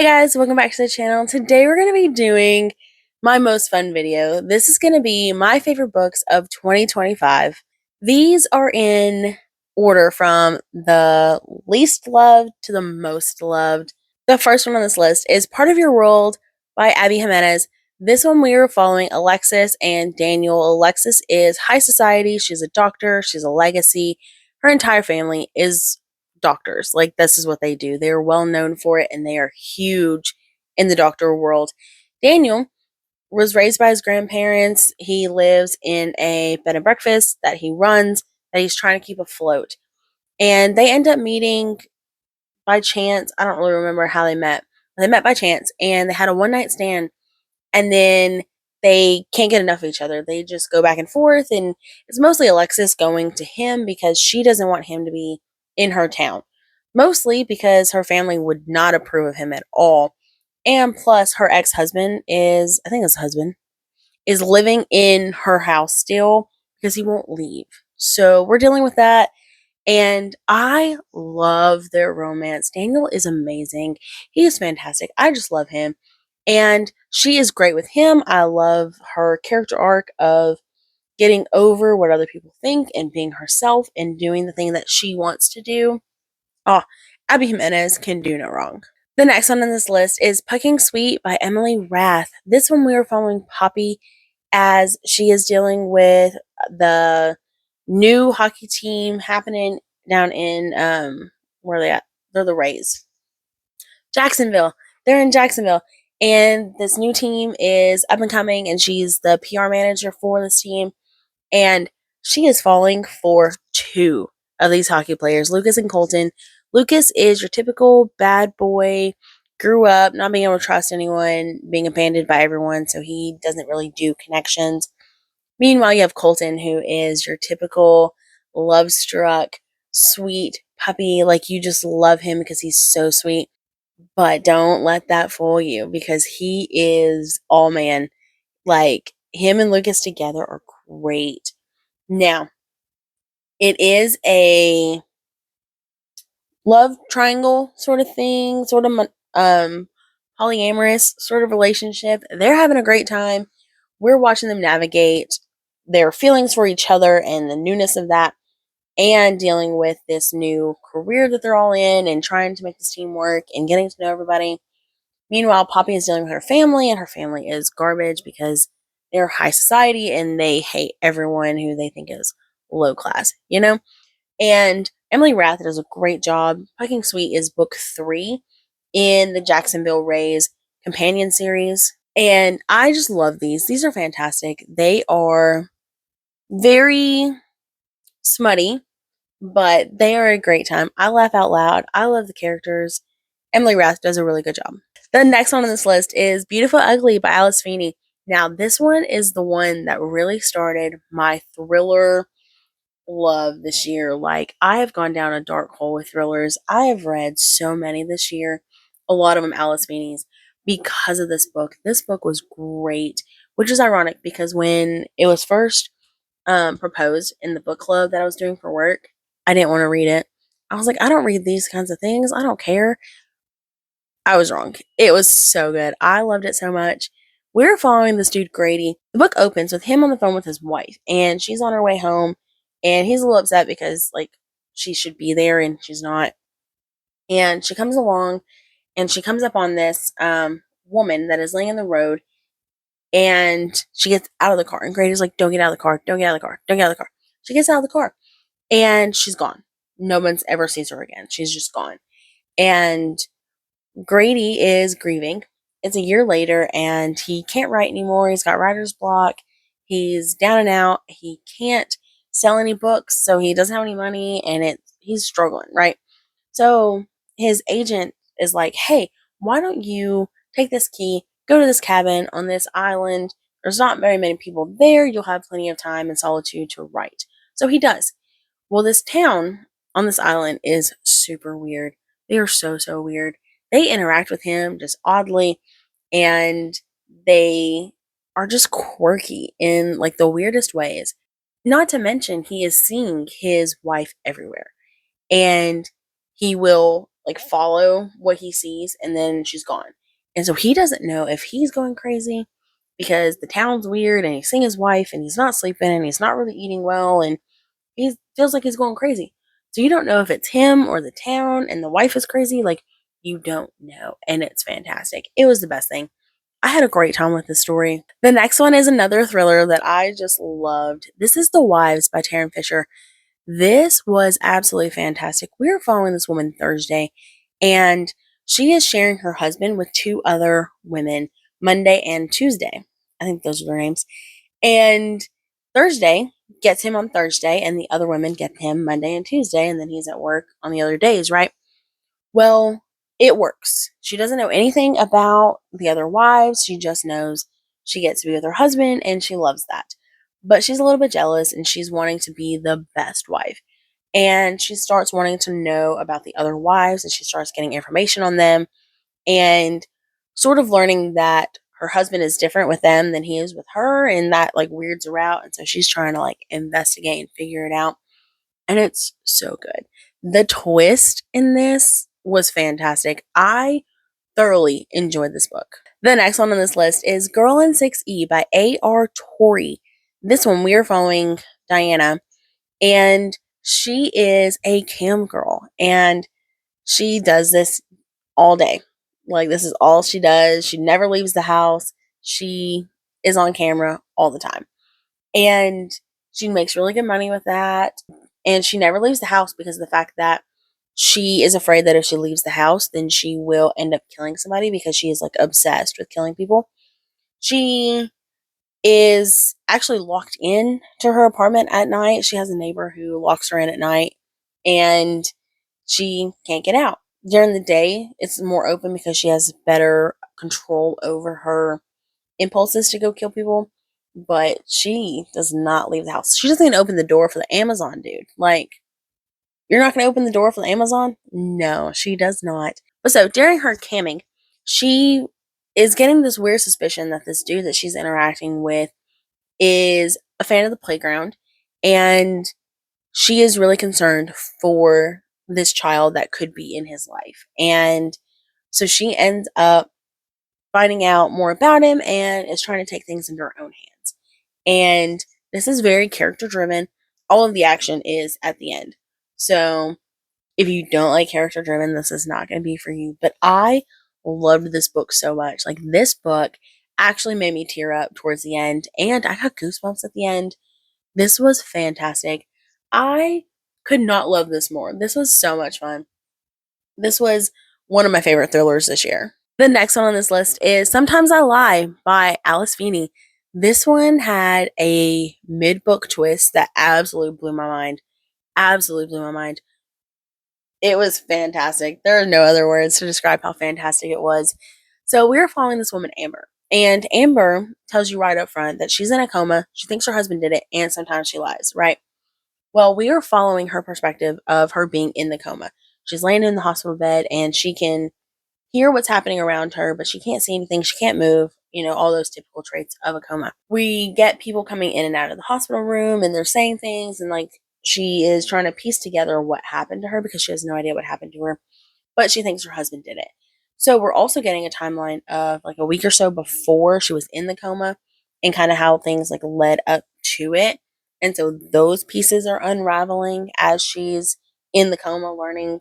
Hey guys, welcome back to the channel. Today we're going to be doing my most fun video. This is going to be my favorite books of 2025. These are in order from the least loved to the most loved. The first one on this list is Part of Your World by Abby Jimenez. This one we are following Alexis and Daniel. Alexis is high society. She's a doctor. She's a legacy. Her entire family is doctors. Like, this is what they do. They are well known for it, and they are huge in the doctor world. Daniel was raised by his grandparents. He lives in a bed and breakfast that he runs, that he's trying to keep afloat. And they end up meeting by chance. I don't really remember how they met. They met by chance, and they had a one night stand, and then they can't get enough of each other. They just go back and forth, and it's mostly Alexis going to him because she doesn't want him to be in her town. Mostly because her family would not approve of him at all. And plus, her ex-husband is, I think his husband, is living in her house still because he won't leave. So we're dealing with that. And I love their romance. Daniel is amazing. He is fantastic. I just love him. And she is great with him. I love her character arc of getting over what other people think and being herself and doing the thing that she wants to do. Oh, Abby Jimenez can do no wrong. The next one on this list is Pucking Sweet by Emily Rath. This one we are following Poppy as she is dealing with the new hockey team happening down in where are they at? They're the Rays. Jacksonville. They're in Jacksonville. And this new team is up and coming, and she's the PR manager for this team. And she is falling for two of these hockey players, Lucas and Colton. Lucas is your typical bad boy, grew up not being able to trust anyone, being abandoned by everyone, so he doesn't really do connections. Meanwhile, you have Colton, who is your typical love struck, sweet puppy. Like, you just love him because he's so sweet. But don't let that fool you because he is all man. Like, him and Lucas together are great. Now, it is a love triangle sort of thing, sort of polyamorous sort of relationship. They're having a great time. We're watching them navigate their feelings for each other and the newness of that, and dealing with this new career that they're all in and trying to make this team work and getting to know everybody. Meanwhile, Poppy is dealing with her family, and her family is garbage because they're high society and they hate everyone who they think is low class, you know? And Emily Rath does a great job. Pucking Sweet is book 3 in the Jacksonville Rays companion series. And I just love these. These are fantastic. They are very smutty, but they are a great time. I laugh out loud. I love the characters. Emily Rath does a really good job. The next one on this list is Beautiful Ugly by Alice Feeney. Now, this one is the one that really started my thriller love this year. Like, I have gone down a dark hole with thrillers. I have read so many this year, a lot of them Alice Feeney's, because of this book. This book was great, which is ironic because when it was first proposed in the book club that I was doing for work, I didn't want to read it. I was like, I don't read these kinds of things. I don't care. I was wrong. It was so good. I loved it so much. We're following this dude, Grady. The book opens with him on the phone with his wife, and she's on her way home, and he's a little upset because, like, she should be there and she's not. And she comes along, and she comes up on this woman that is laying in the road, and she gets out of the car, and Grady's like, don't get out of the car, don't get out of the car, don't get out of the car. She gets out of the car, and she's gone. No one's ever sees her again. She's just gone. And Grady is grieving. It's a year later, and he can't write anymore. He's got writer's block. He's down and out. He can't sell any books, so he doesn't have any money, and he's struggling, right? So his agent is like, hey, why don't you take this key, go to this cabin on this island? There's not very many people there. You'll have plenty of time and solitude to write. So he does. Well, this town on this island is super weird. They are so, so weird. They interact with him just oddly, and they are just quirky in like the weirdest ways. Not to mention, he is seeing his wife everywhere, and he will like follow what he sees, and then she's gone. And so he doesn't know if he's going crazy because the town's weird and he's seeing his wife and he's not sleeping and he's not really eating well and he feels like he's going crazy. So you don't know if it's him or the town and the wife is crazy. Like, you don't know. And it's fantastic. It was the best thing. I had a great time with this story. The next one is another thriller that I just loved. This is The Wives by Taryn Fisher. This was absolutely fantastic. We are following this woman Thursday, and she is sharing her husband with two other women, Monday and Tuesday. I think those are their names. And Thursday gets him on Thursday, and the other women get him Monday and Tuesday, and then he's at work on the other days, right? Well, it works. She doesn't know anything about the other wives. She just knows she gets to be with her husband, and she loves that. But she's a little bit jealous, and she's wanting to be the best wife. And she starts wanting to know about the other wives, and she starts getting information on them and sort of learning that her husband is different with them than he is with her, and that like weirds her out. And so she's trying to like investigate and figure it out. And it's so good. The twist in this was fantastic. I thoroughly enjoyed this book. The next one on this list is Girl in 6E by A.R. Torrey. This one we are following Diana, and she is a cam girl, and she does this all day. Like, this is all she does. She never leaves the house. She is on camera all the time. And she makes really good money with that. And she never leaves the house because of the fact that she is afraid that if she leaves the house, then she will end up killing somebody because she is like obsessed with killing people. She is actually locked in to her apartment at night. She has a neighbor who locks her in at night, and she can't get out. During the day, it's more open because she has better control over her impulses to go kill people, but she does not leave the house. She doesn't even open the door for the Amazon dude. Like, you're not going to open the door for the Amazon? No, she does not. But so during her camming, she is getting this weird suspicion that this dude that she's interacting with is a fan of the playground, and she is really concerned for this child that could be in his life. And so she ends up finding out more about him and is trying to take things into her own hands. And this is very character driven. All of the action is at the end. So if you don't like character driven, this is not going to be for you. But I loved this book so much. Like, this book actually made me tear up towards the end, and I got goosebumps at the end. This was fantastic. I could not love this more. This was so much fun. This was one of my favorite thrillers this year. The next one on this list is Sometimes I Lie by Alice Feeney. This one had a mid-book twist that absolutely blew my mind. Absolutely blew my mind. It was fantastic. There are no other words to describe how fantastic it was. So we are following this woman, Amber. And Amber tells you right up front that she's in a coma. She thinks her husband did it, and sometimes she lies, right? Well, we are following her perspective of her being in the coma. She's laying in the hospital bed, and she can hear what's happening around her, but she can't see anything. She can't move, all those typical traits of a coma. We get people coming in and out of the hospital room, and they're saying things, and like, she is trying to piece together what happened to her because she has no idea what happened to her, but she thinks her husband did it. So we're also getting a timeline of like a week or so before she was in the coma and kind of how things like led up to it. And so those pieces are unraveling as she's in the coma, learning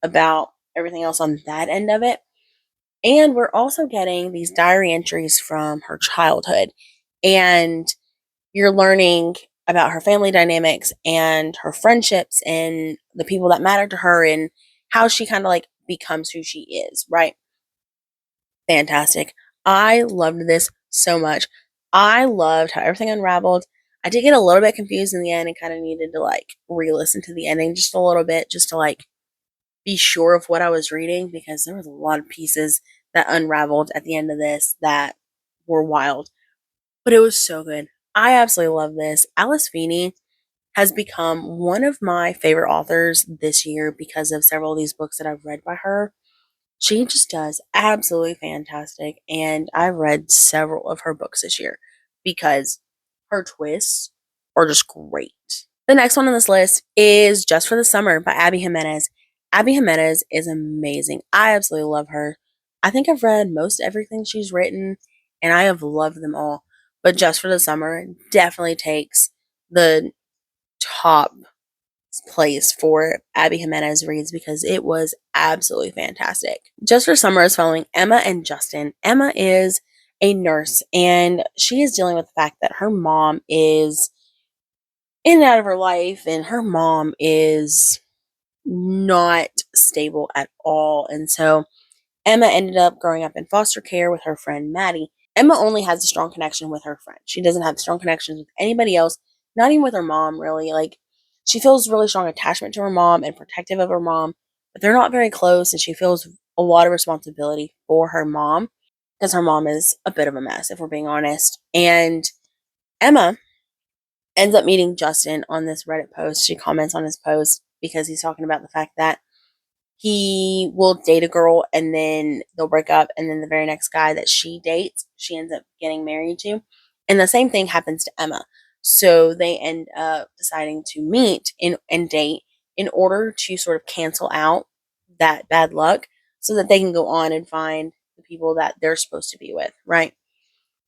about everything else on that end of it. And we're also getting these diary entries from her childhood. And you're learning about her family dynamics and her friendships and the people that matter to her and how she kind of like becomes who she is, right? Fantastic. I loved this so much. I loved how everything unraveled. I did get a little bit confused in the end and kind of needed to like re-listen to the ending just a little bit just to like be sure of what I was reading because there was a lot of pieces that unraveled at the end of this that were wild. But it was so good. I absolutely love this. Alice Feeney has become one of my favorite authors this year because of several of these books that I've read by her. She just does absolutely fantastic, and I've read several of her books this year because her twists are just great. The next one on this list is Just for the Summer by Abby Jimenez. Abby Jimenez is amazing. I absolutely love her. I think I've read most everything she's written, and I have loved them all. But Just for the Summer definitely takes the top place for Abby Jimenez reads because it was absolutely fantastic. Just for Summer is following Emma and Justin. Emma is a nurse, and she is dealing with the fact that her mom is in and out of her life, and her mom is not stable at all. And so Emma ended up growing up in foster care with her friend Maddie. Emma only has a strong connection with her friend. She doesn't have strong connections with anybody else, not even with her mom, really. Like, she feels really strong attachment to her mom and protective of her mom, but they're not very close, and she feels a lot of responsibility for her mom because her mom is a bit of a mess, if we're being honest. And Emma ends up meeting Justin on this Reddit post. She comments on his post because he's talking about the fact that he will date a girl and then they'll break up, and then the very next guy that she dates, she ends up getting married to. And the same thing happens to Emma. So they end up deciding to meet and date in order to sort of cancel out that bad luck so that they can go on and find the people that they're supposed to be with, right?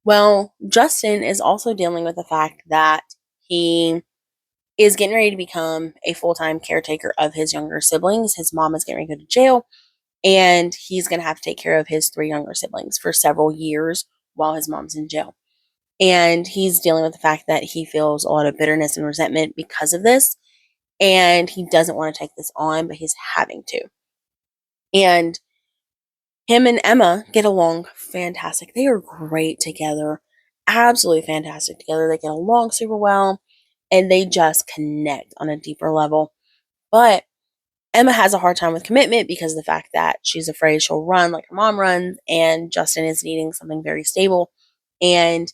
Well, Justin is also dealing with the fact that he is getting ready to become a full-time caretaker of his younger siblings. His mom is getting ready to go to jail, and he's going to have to take care of his three younger siblings for several years while his mom's in jail. And he's dealing with the fact that he feels a lot of bitterness and resentment because of this, and he doesn't want to take this on, but he's having to. And him and Emma get along fantastic. They are great together, absolutely fantastic together. They get along super well, and they just connect on a deeper level. But Emma has a hard time with commitment because of the fact that she's afraid she'll run like her mom runs, and Justin is needing something very stable, and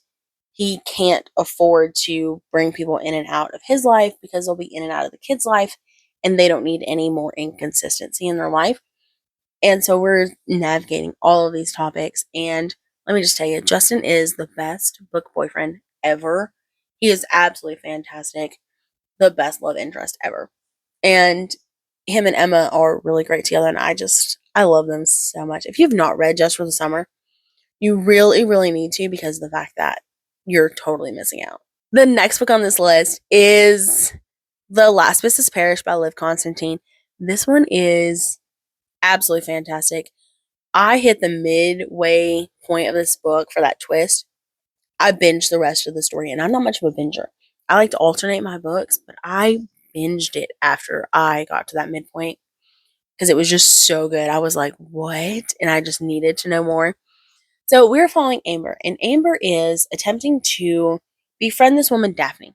he can't afford to bring people in and out of his life because they'll be in and out of the kid's life, and they don't need any more inconsistency in their life. And so we're navigating all of these topics, and let me just tell you, Justin is the best book boyfriend ever. He is absolutely fantastic, the best love interest ever. And him and Emma are really great together, and I love them so much. If you've not read Just for the Summer, you really, really need to, because of the fact that you're totally missing out. The next book on this list is The Last Business Parish by Liv Constantine. This one is absolutely fantastic. I hit the midway point of this book for that twist. I binged the rest of the story, and I'm not much of a binger. I like to alternate my books, but I binged it after I got to that midpoint because it was just so good. I was like, what? And I just needed to know more. So we're following Amber, and Amber is attempting to befriend this woman, Daphne.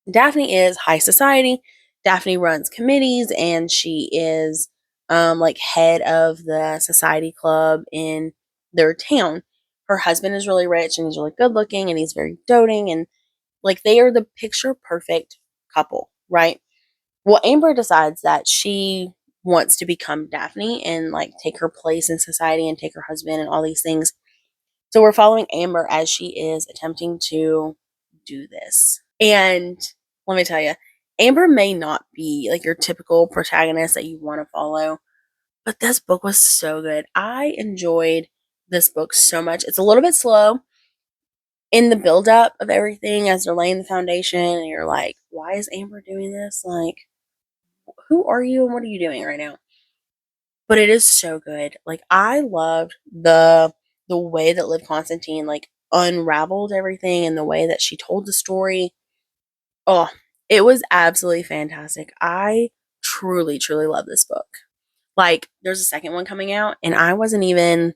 Daphne is high society. Daphne runs committees, and she is like head of the society club in their town. Her husband is really rich, and he's really good looking, and he's very doting, and like they are the picture perfect couple, right? Well, Amber decides that she wants to become Daphne and like take her place in society and take her husband and all these things. So we're following Amber as she is attempting to do this. And let me tell you, Amber may not be like your typical protagonist that you want to follow, but this book was so good. I enjoyed this book so much. It's a little bit slow in the buildup of everything as they're laying the foundation, and you're like, why is Amber doing this? Like, who are you and what are you doing right now? But it is so good. Like, I loved the way that Liv Constantine like unraveled everything and the way that she told the story. Oh, it was absolutely fantastic. I truly, truly love this book. Like, there's a second one coming out, and I wasn't even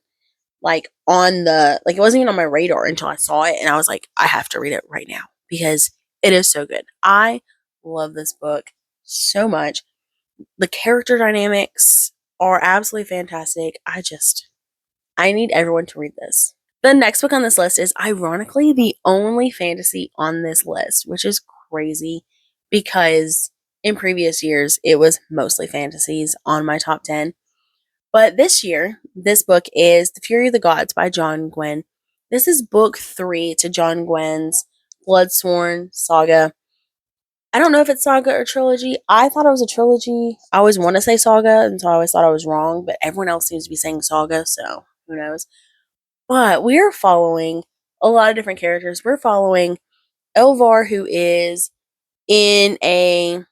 like it wasn't even on my radar until I saw it, and I was like, I have to read it right now because it is so good. I love this book so much. The character dynamics are absolutely fantastic. I need everyone to read this. The next book on this list is ironically the only fantasy on this list, which is crazy because in previous years it was mostly fantasies on my top 10. But this year, this book is The Fury of the Gods by John Gwynne. This is book 3 to John Gwynne's Bloodsworn saga. I don't know if it's saga or trilogy. I thought it was a trilogy. I always want to say saga, and so I always thought I was wrong, but everyone else seems to be saying saga, so who knows. But we're following a lot of different characters. We're following Elvar, who is in a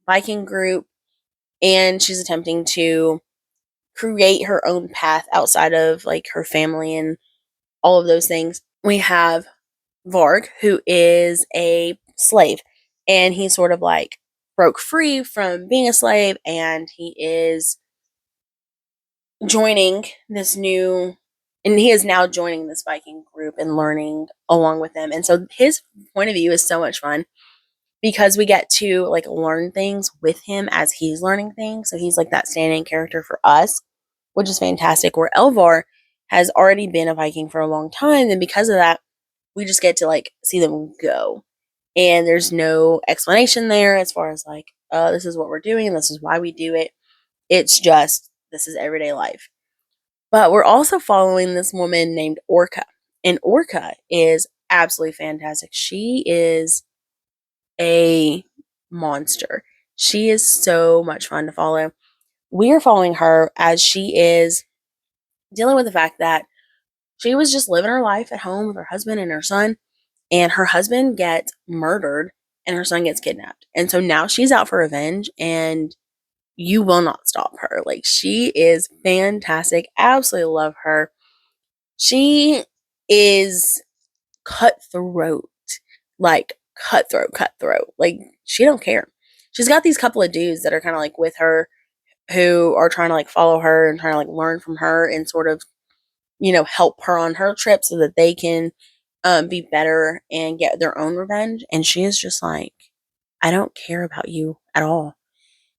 Viking group, and she's attempting to create her own path outside of like her family and all of those things. We have Varg, who is a slave, and he sort of like broke free from being a slave, and he is joining this new, and he is now joining this Viking group and learning along with them. And so his point of view is so much fun because we get to like learn things with him as he's learning things. So he's like that standing character for us, which is fantastic. Where Elvar has already been a Viking for a long time, and because of that, we just get to like see them go. And there's no explanation there as far as like, this is what we're doing and this is why we do it. It's just this is everyday life. But we're also following this woman named Orca. And Orca is absolutely fantastic. She is a monster. She is so much fun to follow. We are following her as she is dealing with the fact that she was just living her life at home with her husband and her son, and her husband gets murdered and her son gets kidnapped. And so now she's out for revenge, and you will not stop her. Like, she is fantastic. Absolutely love her. She is cutthroat. Like, cutthroat. Like, she don't care. She's got these couple of dudes that are kind of like with her who are trying to like follow her and trying to like learn from her and sort of, help her on her trip so that they can be better and get their own revenge. And she is just like, I don't care about you at all.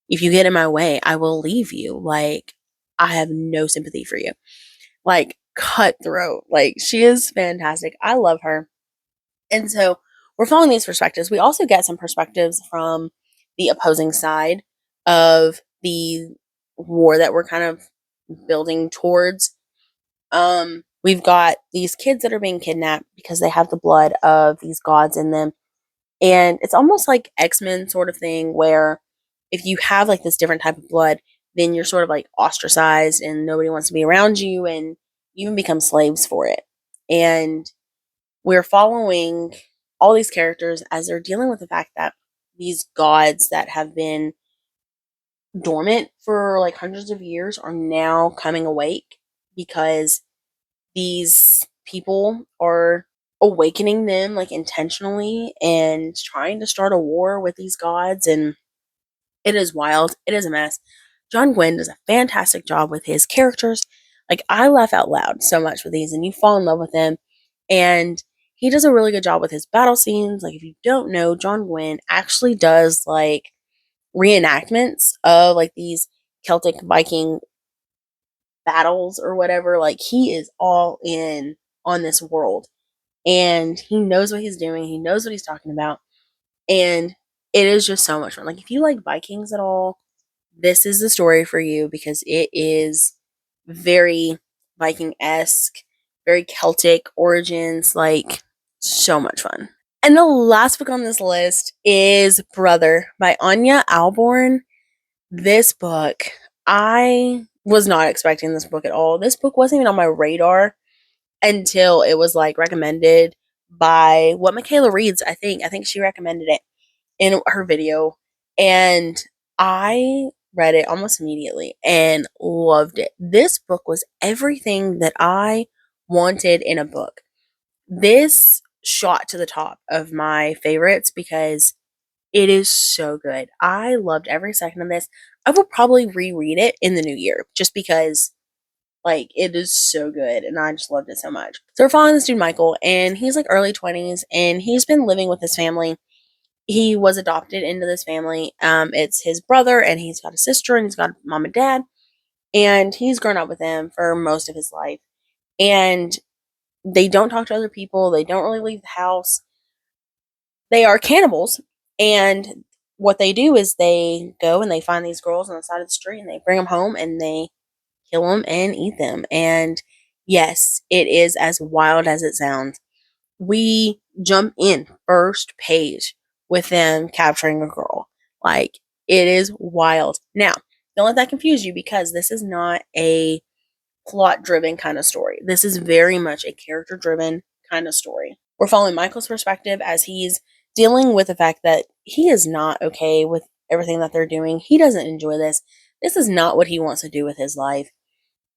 If you get in my way, I will leave you. Like, I have no sympathy for you. Like, cutthroat. Like, she is fantastic. I love her. And so we're following these perspectives. We also get some perspectives from the opposing side of the war that we're kind of building towards. We've got these kids that are being kidnapped because they have the blood of these gods in them. And it's almost like X-Men sort of thing where if you have like this different type of blood, then you're sort of like ostracized and nobody wants to be around you and you even become slaves for it. And we're following all these characters as they're dealing with the fact that these gods that have been dormant for like hundreds of years are now coming awake because these people are awakening them like intentionally and trying to start a war with these gods. And it is wild. It is a mess. John Gwynn does a fantastic job with his characters. Like, I laugh out loud so much with these, and you fall in love with him. And he does a really good job with his battle scenes. Like, if you don't know, John Gwynn actually does like reenactments of like these Celtic Viking battles or whatever. Like, he is all in on this world, and he knows what he's doing. He knows what he's talking about, and it is just so much fun. Like, if you like Vikings at all, this is the story for you because it is very Viking-esque, very Celtic origins, like, so much fun. And the last book on this list is Brother by Anya Alborn. This book, I was not expecting this book at all. This book wasn't even on my radar until it was like recommended by what Michaela reads. I think she recommended it in her video, and I read it almost immediately and loved it. This book was everything that I wanted in a book. This shot to the top of my favorites because it is so good. I loved every second of this. I will probably reread it in the new year just because like it is so good and I just loved it so much. So we're following this dude Michael, and he's like early 20s and he's been living with his family. He was adopted into this family. It's his brother, and he's got a sister, and he's got a mom and dad, and he's grown up with them for most of his life. And they don't talk to other people. They don't really leave the house. They are cannibals, and what they do is they go and they find these girls on the side of the street, and they bring them home, and they kill them and eat them. And yes, it is as wild as it sounds. We jump in first page with them capturing a girl. Like, it is wild. Now, don't let that confuse you, because this is not a plot driven kind of story. This is very much a character driven kind of story. We're following Michael's perspective as he's dealing with the fact that he is not okay with everything that they're doing. He doesn't enjoy this. This is not what he wants to do with his life.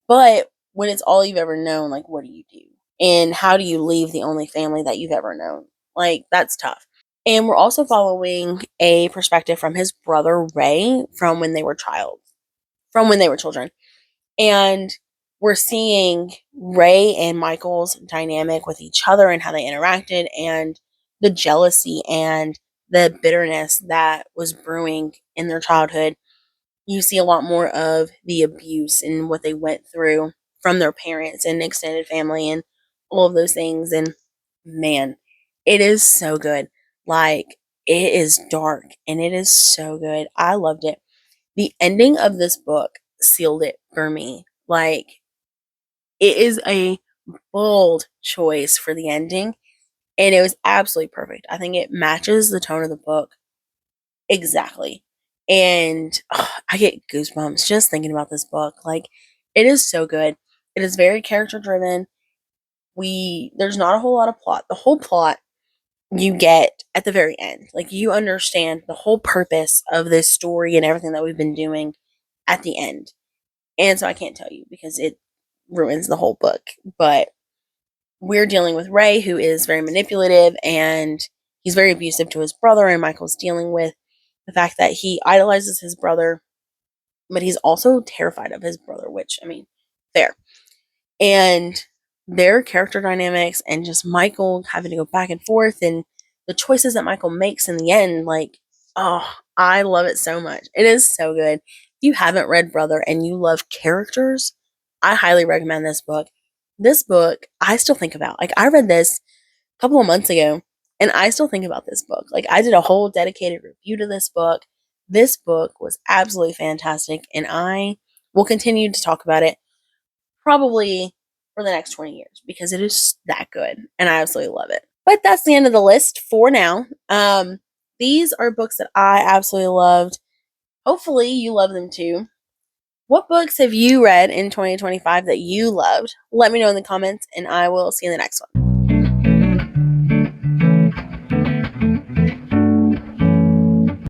But when it's all you've ever known, like, what do you do? And how do you leave the only family that you've ever known? Like, that's tough. And we're also following a perspective from his brother Ray from when they were children. And we're seeing Ray and Michael's dynamic with each other and how they interacted, and the jealousy and the bitterness that was brewing in their childhood. You see a lot more of the abuse and what they went through from their parents and extended family and all of those things. And man, it is so good. Like, it is dark and it is so good. I loved it. The ending of this book sealed it for me. Like, it is a bold choice for the ending, and it was absolutely perfect. I think it matches the tone of the book exactly. And I get goosebumps just thinking about this book. Like, it is so good. It is very character driven. There's not a whole lot of plot. The whole plot you get at the very end. Like, you understand the whole purpose of this story and everything that we've been doing at the end. And so I can't tell you because it ruins the whole book. But we're dealing with Ray, who is very manipulative and he's very abusive to his brother, and Michael's dealing with the fact that he idolizes his brother, but he's also terrified of his brother, which, I mean, fair. And their character dynamics and just Michael having to go back and forth and the choices that Michael makes in the end, like, oh, I love it so much. It is so good. If you haven't read Brother and you love characters, I highly recommend this book. This book, I still think about. Like, I read this a couple of months ago, and I still think about this book. Like, I did a whole dedicated review to this book. This book was absolutely fantastic, and I will continue to talk about it probably for the next 20 years because it is that good, and I absolutely love it. But that's the end of the list for now. These are books that I absolutely loved. Hopefully, you love them too. What books have you read in 2025 that you loved? Let me know in the comments, and I will see you in the next one.